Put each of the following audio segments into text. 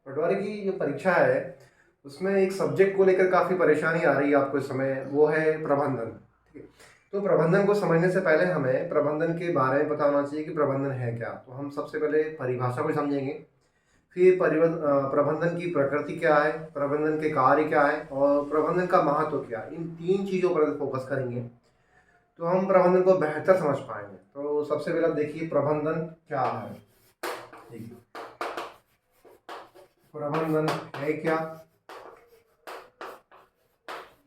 पटवारी की जो परीक्षा है उसमें एक सब्जेक्ट को लेकर काफ़ी परेशानी आ रही है आपको इस समय, वो है प्रबंधन। ठीक है। तो प्रबंधन को समझने से पहले हमें प्रबंधन के बारे में पता होना चाहिए कि प्रबंधन है क्या। तो हम सबसे पहले परिभाषा को समझेंगे, फिर प्रबंधन की प्रकृति क्या है, प्रबंधन के कार्य क्या है और प्रबंधन का महत्व क्या है। इन तीन चीज़ों पर फोकस करेंगे तो हम प्रबंधन को बेहतर समझ पाएंगे। तो सबसे पहले आप देखिए प्रबंधन क्या है। देखिए प्रबंधन है क्या,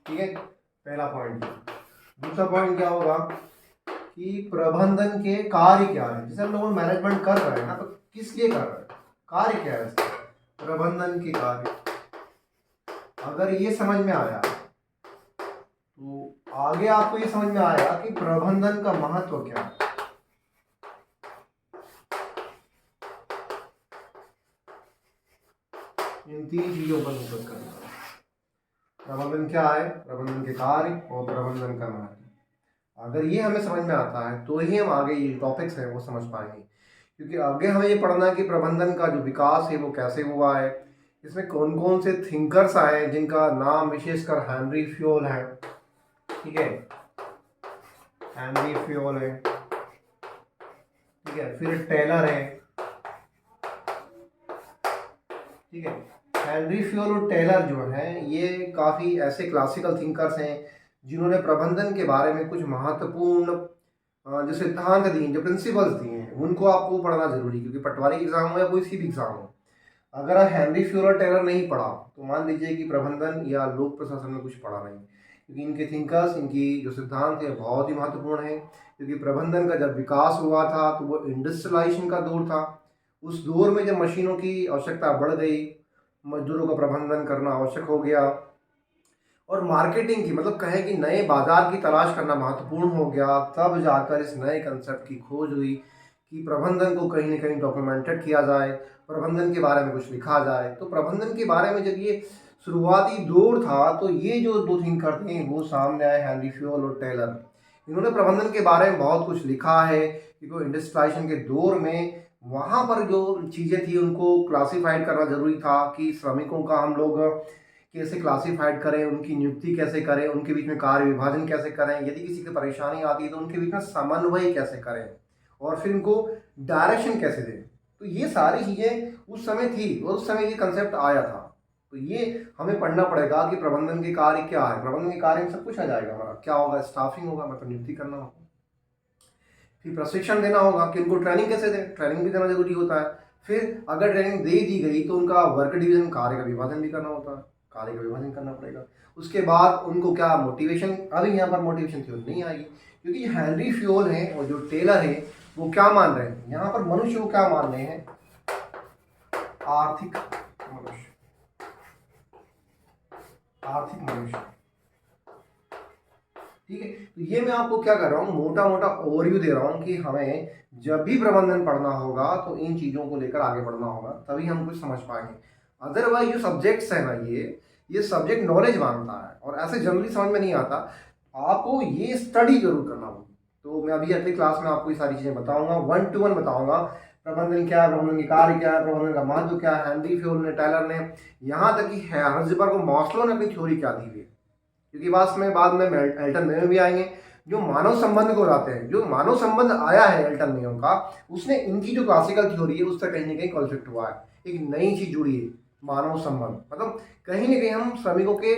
ठीक है, पहला पॉइंट। दूसरा पॉइंट क्या होगा कि प्रबंधन के कार्य क्या है। जैसे हम लोग मैनेजमेंट कर रहे हैं ना, तो किस लिए कर रहे हैं, कार्य क्या है इसका, प्रबंधन के कार्य। अगर ये समझ में आया तो आगे आपको ये समझ में आएगा कि प्रबंधन का महत्व क्या है। इन तीन चीजों पर फोकस करना है। प्रबंधन क्या है, प्रबंधन के कार्य और प्रबंधन का महत्व। अगर ये हमें समझ में आता है तो ही हम आगे ये टॉपिक्स हैं वो समझ पाएंगे, क्योंकि आगे हमें ये पढ़ना है कि प्रबंधन का जो विकास है वो कैसे हुआ है, इसमें कौन कौन से थिंकर्स आए जिनका नाम विशेषकर हेनरी फ्योल है। ठीक है, हेनरी फ्योल है, ठीक है, फिर टेलर है। ठीक है, हेनरी फ्योल और टेलर जो है ये काफ़ी ऐसे क्लासिकल थिंकर्स हैं जिन्होंने प्रबंधन के बारे में कुछ महत्वपूर्ण जो सिद्धांत दिए, जो प्रिंसिपल्स दिए हैं, उनको आपको पढ़ना जरूरी है। क्योंकि पटवारी एग्जाम हो या कोई सी भी एग्जाम हो, अगर आप हेनरी फ्योल और टेलर नहीं पढ़ा तो मान लीजिए कि प्रबंधन या लोक प्रशासन में कुछ पढ़ा नहीं। क्योंकि इनके थिंकर्स, इनकी जो सिद्धांत है बहुत ही महत्वपूर्ण है। क्योंकि प्रबंधन का जब विकास हुआ था तो वो इंडस्ट्रियलाइजेशन का दौर था। उस दौर में जब मशीनों की आवश्यकता बढ़ गई, मजदूरों का प्रबंधन करना आवश्यक हो गया और मार्केटिंग की, मतलब कहें कि नए बाजार की तलाश करना महत्वपूर्ण हो गया, तब जाकर इस नए कंसेप्ट की खोज हुई कि प्रबंधन को कहीं ना कहीं डॉक्यूमेंटेड किया जाए, प्रबंधन के बारे में कुछ लिखा जाए। तो प्रबंधन के बारे में जब ये शुरुआती दौर था तो ये जो दो थिंकर थे वो सामने आए, हेनरी फ्योल और टेलर। इन्होंने प्रबंधन के बारे में बहुत कुछ लिखा है, क्योंकि इंडस्ट्रियलाइजेशन के दौर में वहाँ पर जो चीज़ें थी उनको क्लासिफाइड करना जरूरी था कि श्रमिकों का हम लोग कैसे क्लासिफाइड करें, उनकी नियुक्ति कैसे करें, उनके बीच में कार्य विभाजन कैसे करें, यदि किसी की परेशानी आती है तो उनके बीच में समन्वय कैसे करें और फिर उनको डायरेक्शन कैसे दें। तो ये सारी चीज़ें उस समय थी और उस समय ये कंसेप्ट आया था। तो ये हमें पढ़ना पड़ेगा कि प्रबंधन के कार्य क्या है। प्रबंधन के कार्य में सब कुछ आ जाएगा हमारा, क्या होगा, स्टाफिंग होगा, मतलब नियुक्ति करना होगा, फिर प्रशिक्षण देना होगा कि उनको ट्रेनिंग कैसे दें, ट्रेनिंग भी देना जरूरी होता है। फिर अगर ट्रेनिंग दे दी गई तो उनका वर्क डिवीजन, कार्य का विभाजन भी करना होता है, कार्य का विभाजन करना पड़ेगा। उसके बाद उनको क्या मोटिवेशन, अभी यहाँ पर मोटिवेशन थ्योरी नहीं आएगी, क्योंकि हेनरी फ्योल है और जो टेलर है वो क्या मान रहे हैं, यहाँ पर मनुष्य को क्या मान रहे हैं, आर्थिक मनुष्य, आर्थिक मनुष्य। ठीक है, तो ये मैं आपको क्या कर रहा हूँ, मोटा मोटा ओवरव्यू दे रहा हूँ कि हमें जब भी प्रबंधन पढ़ना होगा तो इन चीज़ों को लेकर आगे बढ़ना होगा, तभी हम कुछ समझ पाएंगे। अदरवाइज जो सब्जेक्ट्स है ना, ये सब्जेक्ट नॉलेज मांगता है और ऐसे जनरली समझ में नहीं आता, आपको ये स्टडी जरूर करना होगी। तो मैं अभी अगली क्लास में आपको ये सारी चीज़ें बताऊंगा, 1 to 1 बताऊंगा। प्रबंधन क्या है, प्रबंधन के कार्य क्या है, प्रबंधन का महत्व क्या है, हेनरी फ्योल ने, टेलर ने, यहाँ तक कि हर्ज़बर्ग और मॉस्लो ने अपनी थ्योरी क्या दी हुई है। क्योंकि बाद में एल्टन मेयो भी आएंगे जो मानव संबंध को लाते हैं। जो मानव संबंध आया है एल्टन मेयो का, उसने इनकी जो क्लासिकल थ्योरी है उससे कहीं ना कहीं कॉन्फ्लिक्ट हुआ है। एक नई चीज जुड़ी है, मानव संबंध, मतलब कहीं ना कहीं हम श्रमिकों के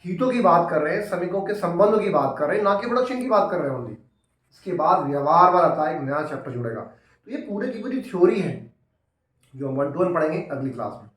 हितों की बात कर रहे हैं, श्रमिकों के संबंधों की बात कर रहे हैं, ना कि प्रोडक्शन की बात कर रहे हैं ओनली। इसके बाद व्यवहार वाला आता है, एक नया चैप्टर जुड़ेगा। तो ये पूरे की पूरी थ्योरी है जो हम 1 to 1 पढ़ेंगे अगली क्लास में।